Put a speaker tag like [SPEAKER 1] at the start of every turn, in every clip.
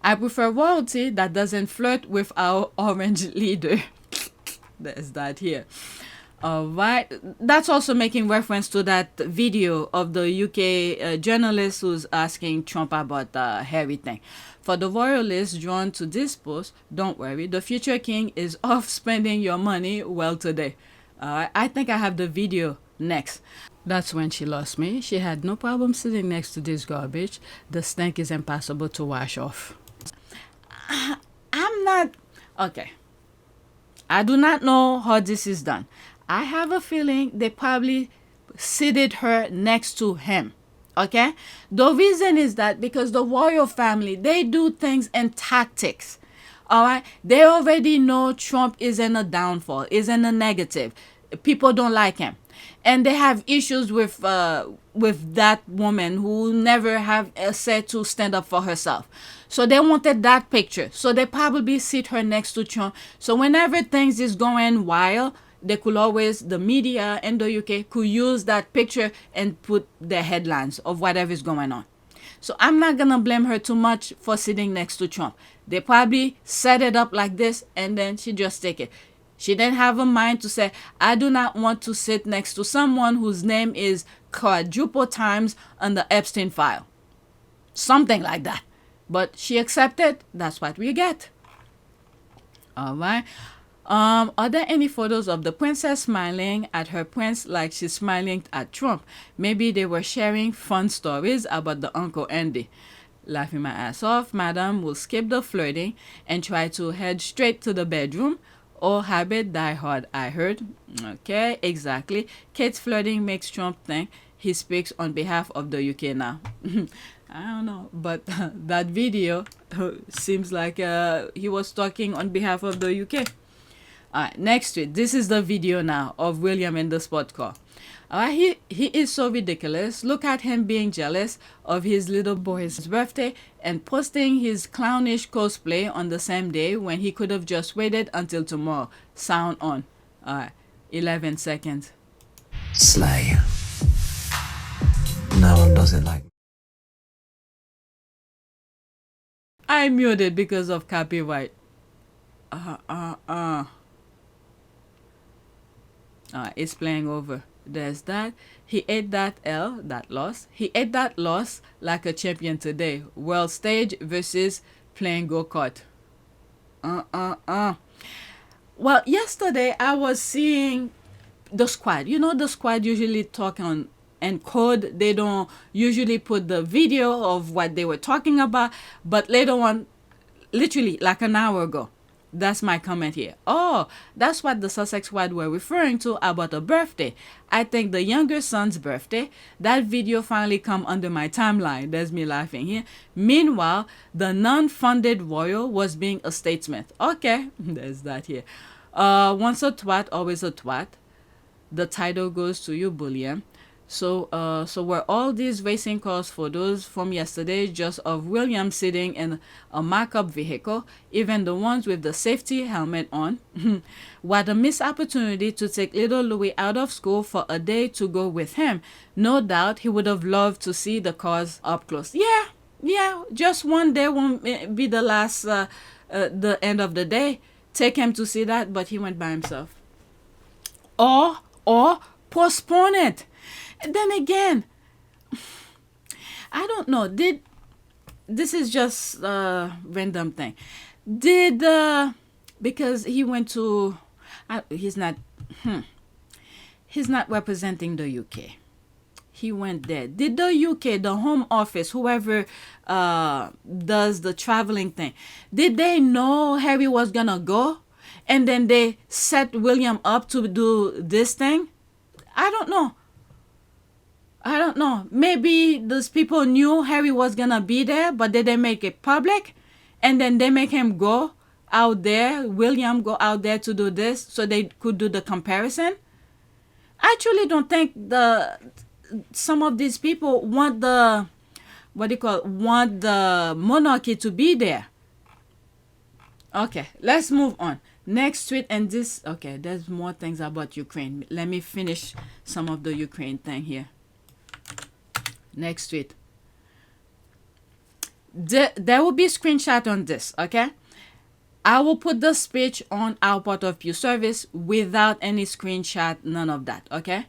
[SPEAKER 1] I prefer royalty that doesn't flirt with our orange leader. There's that here. All right. That's also making reference to that video of the UK journalist who's asking Trump about the Harry thing. For the royalists drawn to this post, don't worry. The future king is off spending your money well today. I think I have the video next. That's when she lost me. She had no problem sitting next to this garbage. The stink is impossible to wash off. I'm not... Okay. I do not know how this is done. I have a feeling they probably seated her next to him. Okay? The reason is that because the royal family, they do things in tactics. All right? They already know Trump is in a downfall, is in a negative. People don't like him. And they have issues with that woman who never have said to stand up for herself. So they wanted that picture. So they probably sit her next to Trump. So whenever things is going wild, they could always, the media in the UK could use that picture and put the headlines of whatever is going on. So I'm not going to blame her too much for sitting next to Trump. They probably set it up like this and then she just take it. She didn't have a mind to say, I do not want to sit next to someone whose name is quadruple times on the Epstein file. Something like that. But she accepted. That's what we get. All right. Are there any photos of the princess smiling at her prince like she's smiling at Trump? Maybe they were sharing fun stories about the Uncle Andy. Laughing my ass off, Madam will skip the flirting and try to head straight to the bedroom. Or habit die hard, I heard. Okay, exactly. Kate's flirting makes Trump think he speaks on behalf of the UK now. I don't know, but that video seems like he was talking on behalf of the UK. Alright, next tweet. This is the video now of William in the sport car. Alright, he is so ridiculous. Look at him being jealous of his little boy's birthday and posting his clownish cosplay on the same day when he could have just waited until tomorrow. Sound on. Alright, 11 seconds.
[SPEAKER 2] Slay. No one does it like me.
[SPEAKER 1] I muted because of copyright. It's playing over. There's that. He ate that L, that loss. He ate that loss like a champion today. World stage versus playing go-kart. Well, yesterday I was seeing the squad. You know, the squad usually talk on and code. They don't usually put the video of what they were talking about. But later on, literally like an hour ago, that's my comment here. Oh, that's what the Sussex squad were referring to about a birthday. I think the younger son's birthday. That video finally come under my timeline. There's me laughing here. Meanwhile, the non-funded royal was being a statesman. Okay, there's that here. Once a twat, always a twat. The title goes to you, Bullion. So were all these racing cars photos from yesterday just of William sitting in a mock-up vehicle, even the ones with the safety helmet on? What a missed opportunity to take little Louis out of school for a day to go with him. No doubt he would have loved to see the cars up close. Yeah, just one day won't be the last, the end of the day. Take him to see that, but he went by himself. Or postpone it. Then again, I don't know. This is just a random thing. Because he went to, he's not representing the UK. He went there. Did the UK, the Home Office, whoever does the traveling thing, did they know Harry was gonna go? And then they set William up to do this thing? I don't know. Maybe those people knew Harry was gonna be there, but they didn't make it public. And then they make him go out there, William go out there to do this so they could do the comparison. I truly don't think some of these people want the monarchy to be there. Okay, let's move on. Next tweet, and this, okay, there's more things about Ukraine. Let me finish some of the Ukraine thing here. Next tweet. There will be screenshot on this, okay? I will put the speech on our Point of View service without any screenshot, none of that, okay?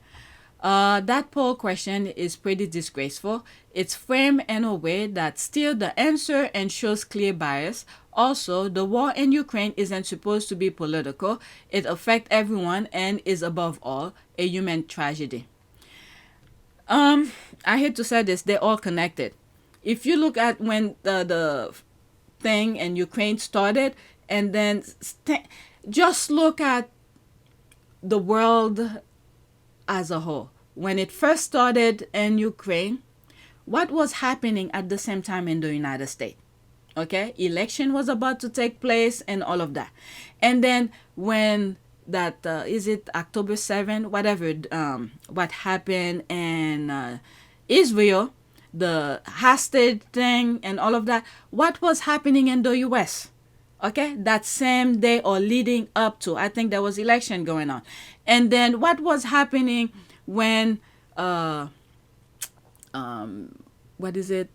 [SPEAKER 1] That poll question is pretty disgraceful. It's framed in a way that steals the answer and shows clear bias. Also, the war in Ukraine isn't supposed to be political. It affects everyone and is above all a human tragedy. I hate to say this, they're all connected. If you look at when the thing in Ukraine started, and then just look at the world as a whole. When it first started in Ukraine, what was happening at the same time in the United States? Okay, election was about to take place and all of that. And then when that, is it October 7th, whatever, what happened in Israel, the hostage thing and all of that, what was happening in the US? Okay, that same day or leading up to, I think there was election going on. And then what was happening when, what is it?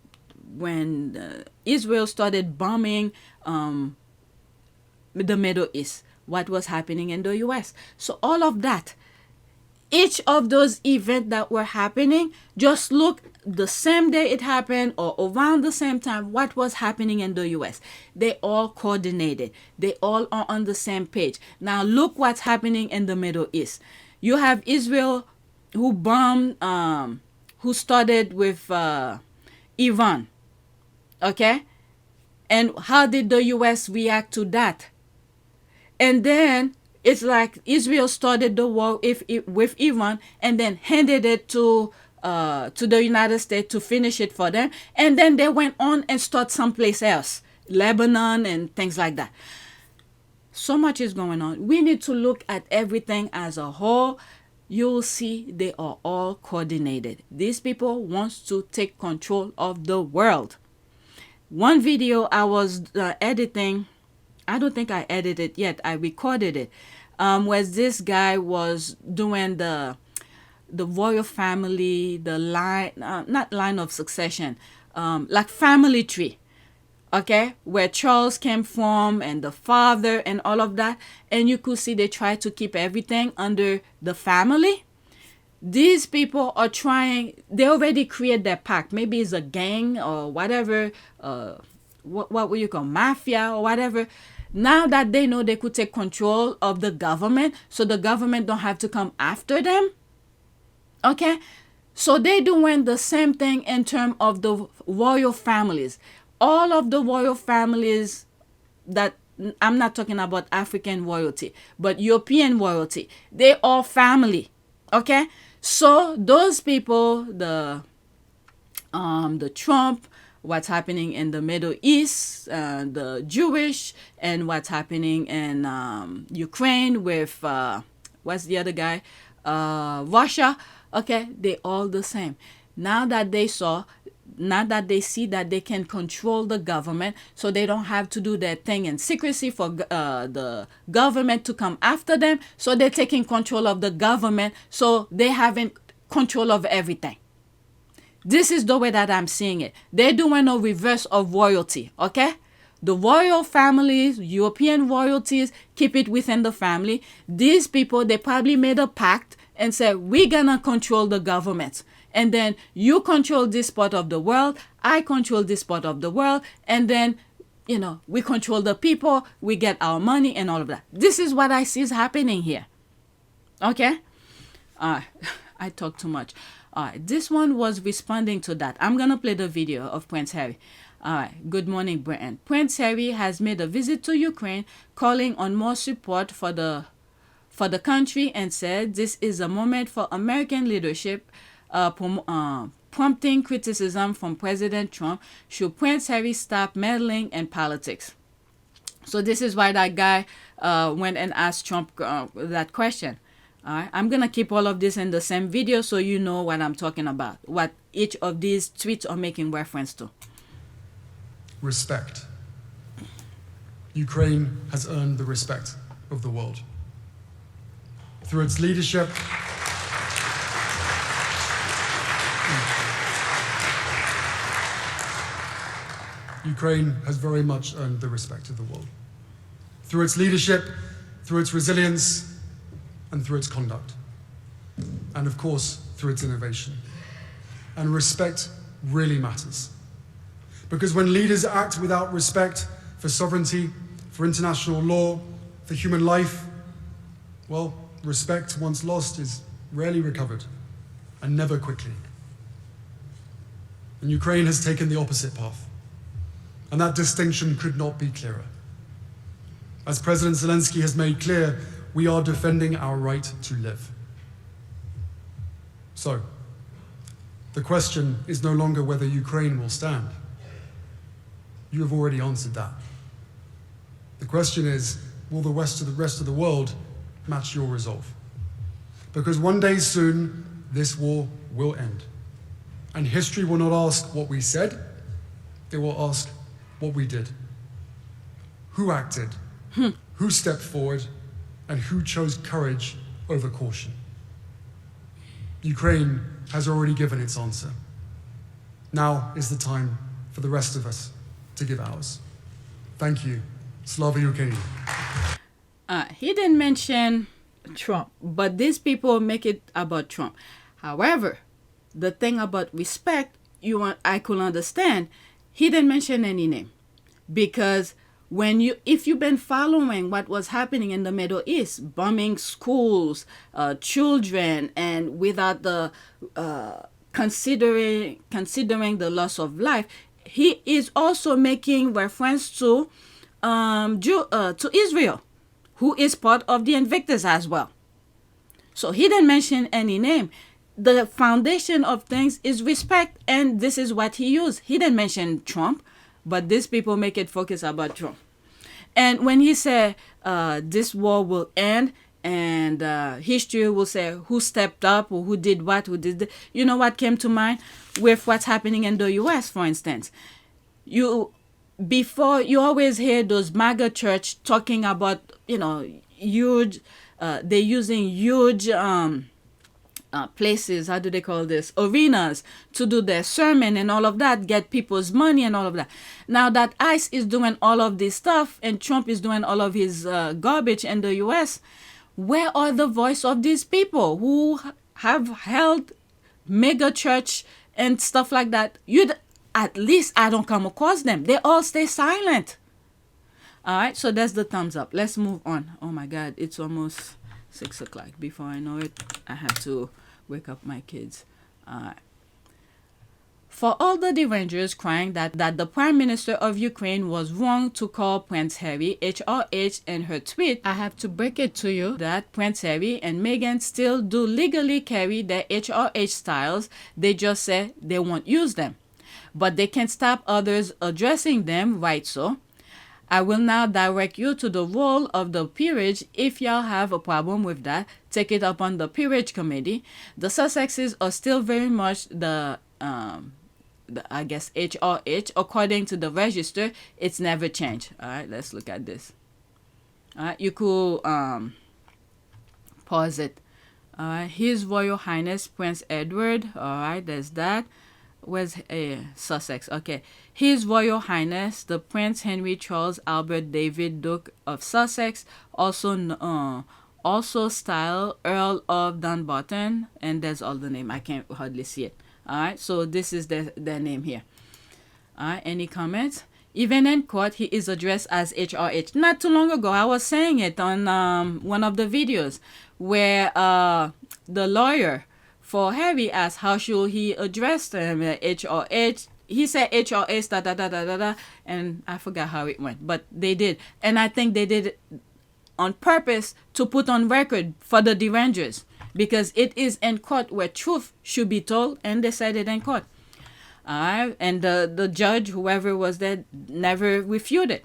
[SPEAKER 1] When Israel started bombing the Middle East, what was happening in the US? So all of that, each of those events that were happening, just look the same day it happened or around the same time, what was happening in the US. They all coordinated. They all are on the same page. Now look what's happening in the Middle East. You have Israel who bombed, who started with Iran. Okay? And how did the US react to that? And then it's like Israel started the war with Iran and then handed it to the United States to finish it for them. And then they went on and start someplace else, Lebanon and things like that. So much is going on. We need to look at everything as a whole. You'll see they are all coordinated. These people want to take control of the world. One video I was editing, I don't think I edited it yet, I recorded it, where this guy was doing the royal family, the line, not line of succession, like family tree, okay, where Charles came from and the father and all of that. And you could see they try to keep everything under the family. These people are trying, they already create their pact. Maybe it's a gang or whatever, what would you call, mafia or whatever. Now that they know they could take control of the government, so the government don't have to come after them. Okay? So they doing the same thing in terms of the royal families. All of the royal families that, I'm not talking about African royalty, but European royalty, they all family. Okay? So those people, the Trump, what's happening in the Middle East, the Jewish, and what's happening in Ukraine with, what's the other guy? Russia. Okay, they all the same. Now that they see that they can control the government, so they don't have to do their thing in secrecy for the government to come after them. So they're taking control of the government, so they having control of everything. This is the way that I'm seeing it. They're doing a reverse of royalty, okay? The royal families, European royalties, keep it within the family. These people, they probably made a pact and said, we're gonna control the government. And then you control this part of the world, I control this part of the world, and then, we control the people, we get our money and all of that. This is what I see is happening here. Okay? I talk too much. This one was responding to that. I'm going to play the video of Prince Harry. Good morning, Britain. Prince Harry has made a visit to Ukraine, calling on more support for the country, and said this is a moment for American leadership, prompting criticism from President Trump. Should Prince Harry stop meddling in politics? So this is why that guy went and asked Trump that question. I'm going to keep all of this in the same video so you know what I'm talking about, what each of these tweets are making reference to.
[SPEAKER 3] Respect. Ukraine has earned the respect of the world. Through its leadership, Ukraine has very much earned the respect of the world. Through its leadership, through its resilience, and through its conduct. And of course, through its innovation. And respect really matters. Because when leaders act without respect for sovereignty, for international law, for human life, well, respect once lost is rarely recovered, and never quickly. And Ukraine has taken the opposite path. And that distinction could not be clearer. As President Zelensky has made clear, we are defending our right to live. So, the question is no longer whether Ukraine will stand. You have already answered that. The question is, will the rest of the world match your resolve? Because one day soon, this war will end. And history will not ask what we said, it will ask what we did. Who acted? Who stepped forward? And who chose courage over caution? Ukraine has already given its answer. Now is the time for the rest of us to give ours. Thank you. Slava Ukraini.
[SPEAKER 1] He didn't mention Trump, but these people make it about Trump. However, the thing about respect, I could understand. He didn't mention any name, because if you've been following what was happening in the Middle East, bombing schools, children, and without the considering the loss of life, he is also making reference to Israel, who is part of the Invictus as well. So he didn't mention any name. The foundation of things is respect, and this is what he used. He didn't mention Trump, but these people make it focus about Trump. And when he said this war will end, and history will say who stepped up or who did what, you know what came to mind with what's happening in the U.S., for instance. You always hear those MAGA church talking about, huge, they're using huge places, how do they call this, arenas, to do their sermon and all of that, get people's money and all of that. Now that ICE is doing all of this stuff and Trump is doing all of his garbage in the U.S., where are the voice of these people who have held mega church and stuff like that? At least I don't come across them. They all stay silent. All right, so that's the thumbs up. Let's move on. Oh my God, it's almost 6 o'clock. Before I know it, I have to wake up my kids. All right. For all the Derangers crying that the Prime Minister of Ukraine was wrong to call Prince Harry HRH in her tweet, I have to break it to you that Prince Harry and Meghan still do legally carry their HRH styles. They just say they won't use them. But they can't stop others addressing them, right? So I will now direct you to the role of the peerage. If y'all have a problem with that, take it up on the peerage committee. The Sussexes are still very much the I guess HRH. According to the register, it's never changed. All right, let's look at this. All right, you could pause it. All right, His Royal Highness Prince Edward. All right, there's that. Where's Sussex? Okay. His Royal Highness, the Prince Henry Charles Albert David Duke of Sussex, also styled Earl of Dunbarton, and there's all the name. I can't hardly see it. All right, so this is their name here. All right, any comments? Even in court, he is addressed as HRH. Not too long ago, I was saying it on one of the videos where the lawyer for Harry asked how should he address them, HRH. He said HRH, da da da da da da, and I forgot how it went, but they did. And I think they did it on purpose to put on record for the Derangers, because it is in court where truth should be told, and they said it in court. And the judge, whoever was there, never refuted.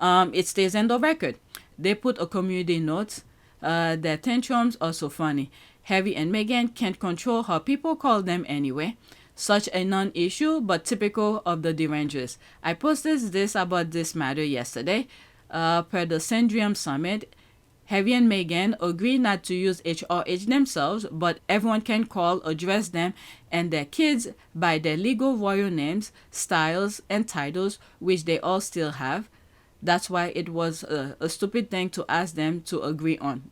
[SPEAKER 1] It stays in the record. They put a community note. Their tantrums are so funny. Harry and Meghan can't control how people call them anyway. Such a non-issue, but typical of the Derangers. I posted this about this matter yesterday. Per the Syndrome Summit, Harry and Meghan agree not to use HRH themselves, but everyone can call, address them and their kids by their legal royal names, styles, and titles, which they all still have. That's why it was a stupid thing to ask them to agree on.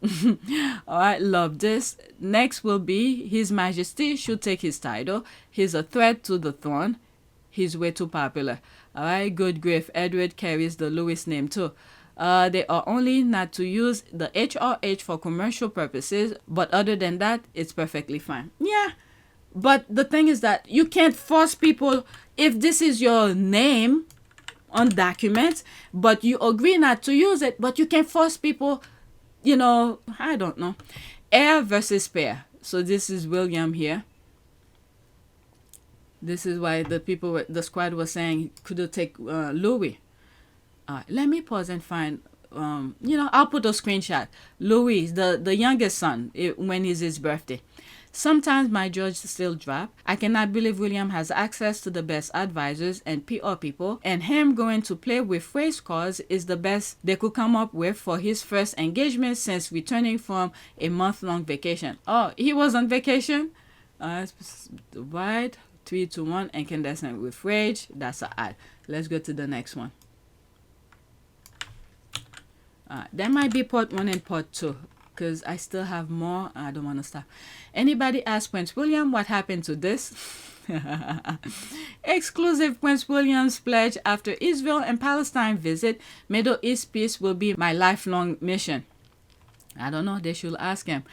[SPEAKER 1] Alright, love this. Next will be His Majesty should take his title. He's a threat to the throne. He's way too popular. Alright, good grief. Edward carries the Louis name too. They are only not to use the HRH for commercial purposes, but other than that, it's perfectly fine. Yeah, but the thing is that you can't force people, if this is your name on documents, but you agree not to use it, but you can force people, I don't know. Heir versus pair. So this is William here. This is why the squad was saying, could you take Louis? Let me pause and find, I'll put a screenshot. Louis, the youngest son, when is his birthday. Sometimes my jaws still drop. I cannot believe William has access to the best advisors and PR people, and him going to play with race cars is the best they could come up with for his first engagement since returning from a month-long vacation. Oh, he was on vacation? Right, 3, 2, 1, incandescent with rage. That's an ad. Let's go to the next one. There might be part 1 and part 2. Because I still have more. I don't want to stop. Anybody ask Prince William what happened to this? Exclusive Prince William's pledge after Israel and Palestine visit. Middle East peace will be my lifelong mission. I don't know. They should ask him.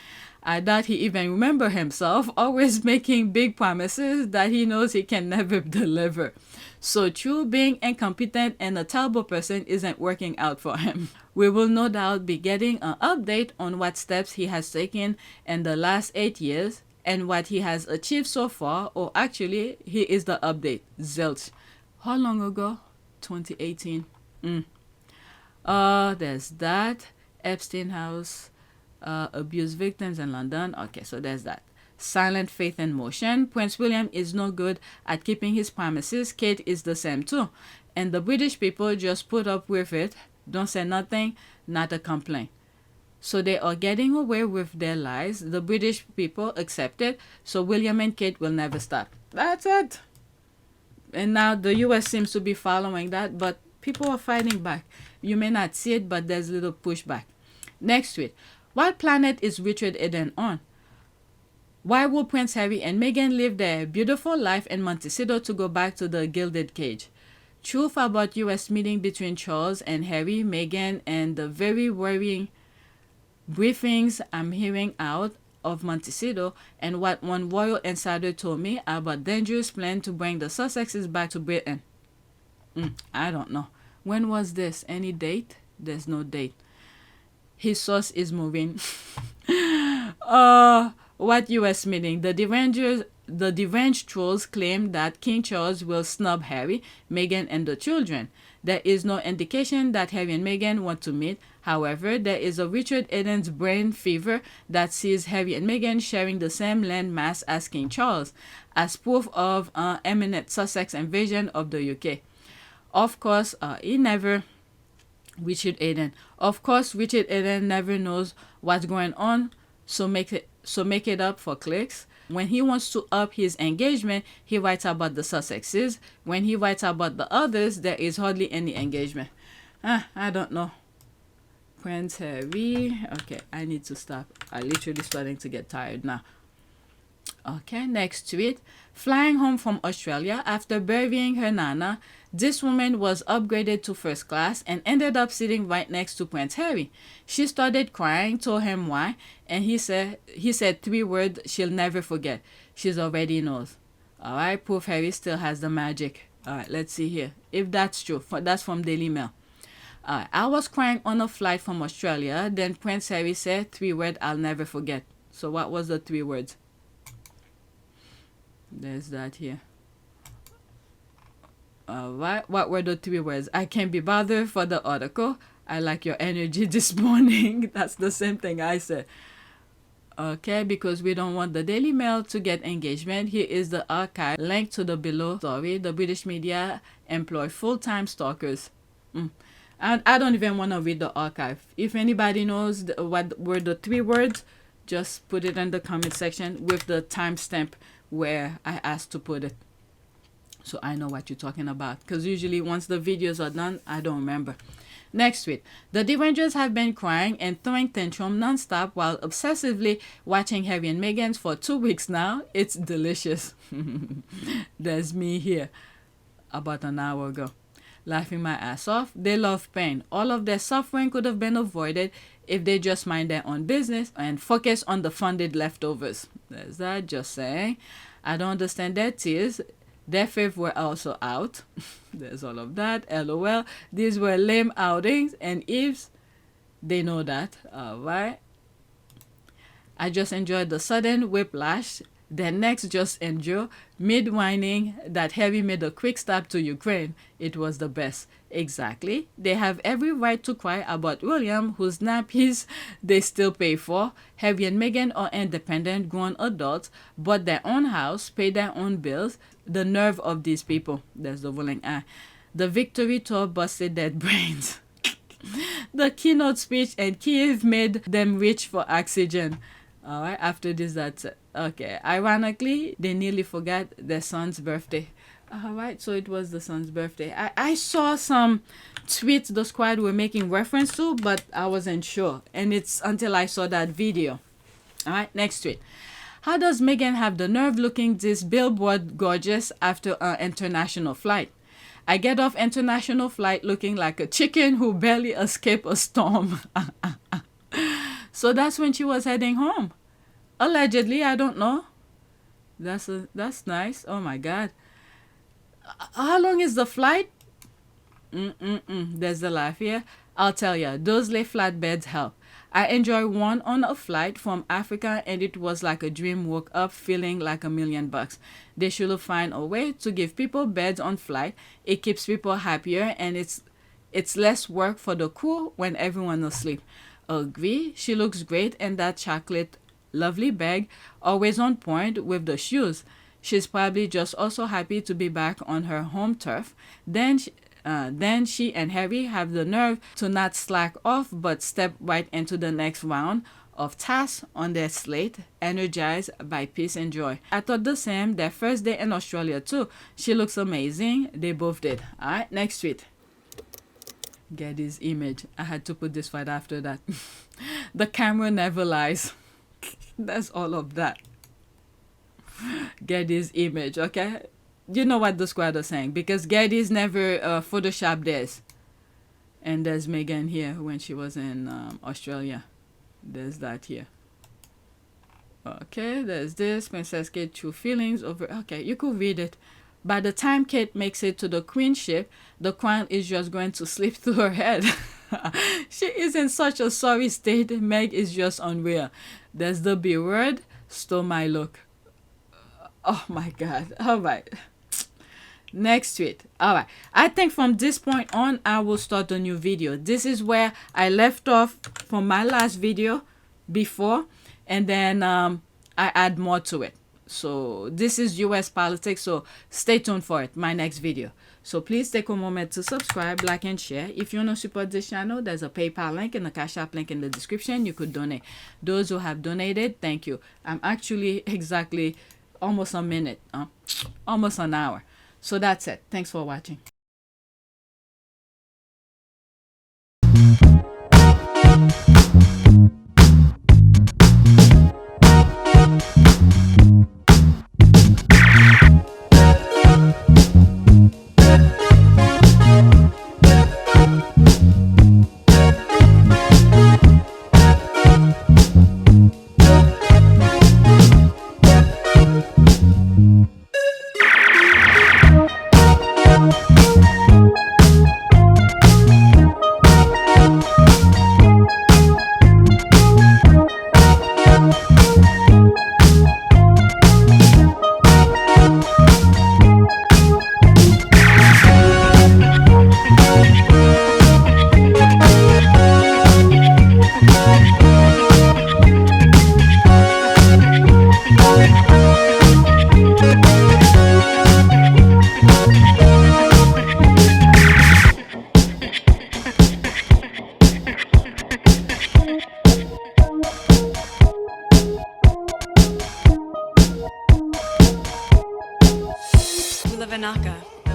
[SPEAKER 1] I doubt he even remember himself, always making big promises that he knows he can never deliver. So true, being incompetent and a terrible person isn't working out for him. We will no doubt be getting an update on what steps he has taken in the last 8 years and what he has achieved so far, or actually, here is the update. Zilch. How long ago? 2018. There's that. Epstein House. Abuse victims in London. Okay, so there's that. Silent faith in motion. Prince William is no good at keeping his promises. Kate is the same too. And the British people just put up with it. Don't say nothing, not a complaint. So they are getting away with their lies. The British people accept it. So William and Kate will never stop. That's it. And now the US seems to be following that, but people are fighting back. You may not see it, but there's a little pushback. Next tweet. What planet is Richard Eden on? Why will Prince Harry and Meghan live their beautiful life in Montecito to go back to the gilded cage? Truth about US meeting between Charles and Harry, Meghan, and the very worrying briefings I'm hearing out of Montecito, and what one royal insider told me about dangerous plan to bring the Sussexes back to Britain. I don't know. When was this? Any date? There's no date. His source is moving. What US meeting? The deranged trolls claim that King Charles will snub Harry, Meghan, and the children. There is no indication that Harry and Meghan want to meet. However, there is a Richard Eden's brain fever that sees Harry and Meghan sharing the same land mass as King Charles, as proof of imminent Sussex invasion of the UK. Of course, Richard Eden. Of course, Richard Eden never knows what's going on, so make it up for clicks. When he wants to up his engagement, he writes about the Sussexes. When he writes about the others, there is hardly any engagement. I don't know. Prince Harry. Okay, I need to stop. I'm literally starting to get tired now. Okay, next tweet. Flying home from Australia after burying her nanna, this woman was upgraded to first class and ended up sitting right next to Prince Harry. She started crying, told him why, and he said 3 words she'll never forget. She's already knows. Alright, proof Harry still has the magic. Alright, let's see here. If that's true, that's from Daily Mail. I was crying on a flight from Australia, then Prince Harry said 3 words I'll never forget. So what was the 3 words? There's that here. What were the 3 words? I can't be bothered for the article. I like your energy this morning. That's the same thing I said. Okay, because we don't want the Daily Mail to get engagement. Here is the archive linked to the below story. The British media employ full-time stalkers. And I don't even want to read the archive. If anybody knows what were the 3 words, just put it in the comment section with the timestamp where I asked to put it, so I know what you're talking about. Because usually once the videos are done, I don't remember. Next tweet. The Derangers have been crying and throwing tantrum nonstop while obsessively watching Harry and Meghan for 2 weeks now. It's delicious. There's me here about an hour ago, laughing my ass off. They love pain. All of their suffering could have been avoided if they just mind their own business and focus on the funded leftovers. There's that, just saying. I don't understand their tears. Their faves were also out. There's all of that. LOL. These were lame outings, and Eves, they know that. Alright. I just enjoyed the sudden whiplash. Their necks just endure. Mid-whining that Harry made a quick stop to Ukraine. It was the best. Exactly. They have every right to cry about William, whose nappies they still pay for. Harry and Meghan are independent, grown adults, bought their own house, pay their own bills. The nerve of these people. There's the rolling eye. The victory tour busted their brains. The keynote speech and Kiev made them reach for oxygen. Alright, after this, that's it. Okay, ironically, they nearly forgot their son's birthday. Alright, so it was the son's birthday. I saw some tweets the squad were making reference to, but I wasn't sure. And it's until I saw that video. Alright, next tweet. How does Meghan have the nerve looking this billboard gorgeous after an international flight? I get off international flight looking like a chicken who barely escaped a storm. So that's when she was heading home. Allegedly, I don't know. That's nice. Oh my God. How long is the flight? There's the laugh here. I'll tell ya, those lay flatbeds help. I enjoyed one on a flight from Africa and it was like a dream. Woke up feeling like $1 million. They should find a way to give people beds on flight. It keeps people happier and it's less work for the crew when everyone is asleep. Agree. She looks great in that chocolate lovely bag, always on point with the shoes. She's probably just also happy to be back on her home turf. Then she and Harry have the nerve to not slack off but step right into the next round of tasks on their slate, energized by peace and joy. I thought the same their first day in Australia too. She looks amazing. They both did. Alright, next tweet. Getty's image. I had to put this right after that. The camera never lies. That's all of that. Getty's image, okay? You know what the squad are saying because Getty's never photoshopped this. And there's Meghan here when she was in Australia. There's that here. Okay, there's this. Princess Kate true feelings over. Okay, you could read it. By the time Kate makes it to the Queen ship, the crown is just going to slip through her head. She is in such a sorry state. Meg is just unreal. There's the B word. Stole my look. Oh my God. All right. Next tweet. All right. I think from this point on, I will start a new video. This is where I left off from my last video before. And then I add more to it. So this is US politics. So stay tuned for it. My next video. So please take a moment to subscribe, like, and share. If you want to support this channel, there's a PayPal link and a Cash App link in the description. You could donate. Those who have donated, thank you. I'm actually exactly almost a minute, almost an hour. So that's it. Thanks for watching.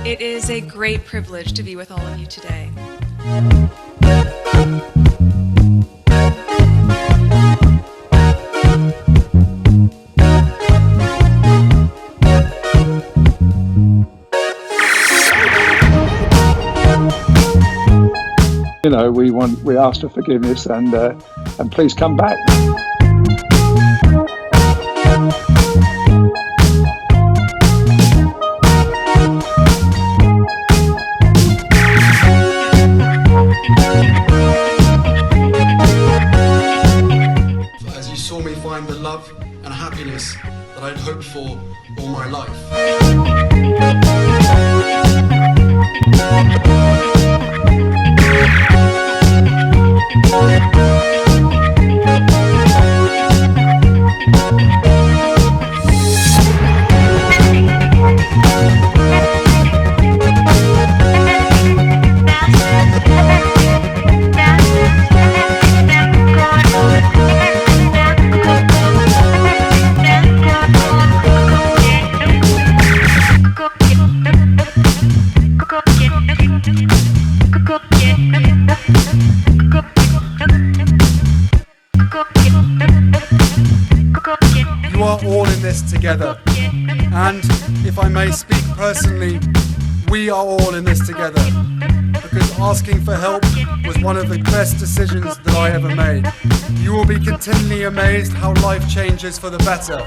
[SPEAKER 4] It is a great privilege to be with all of you today.
[SPEAKER 5] You know, we ask for forgiveness and please come back.
[SPEAKER 3] As you saw me find the love and happiness that I'd hoped for all my life. You are all in this together, and if I may speak personally, we are all in this together, because asking for help was one of the best decisions that I ever made. You will be continually amazed how life changes for the better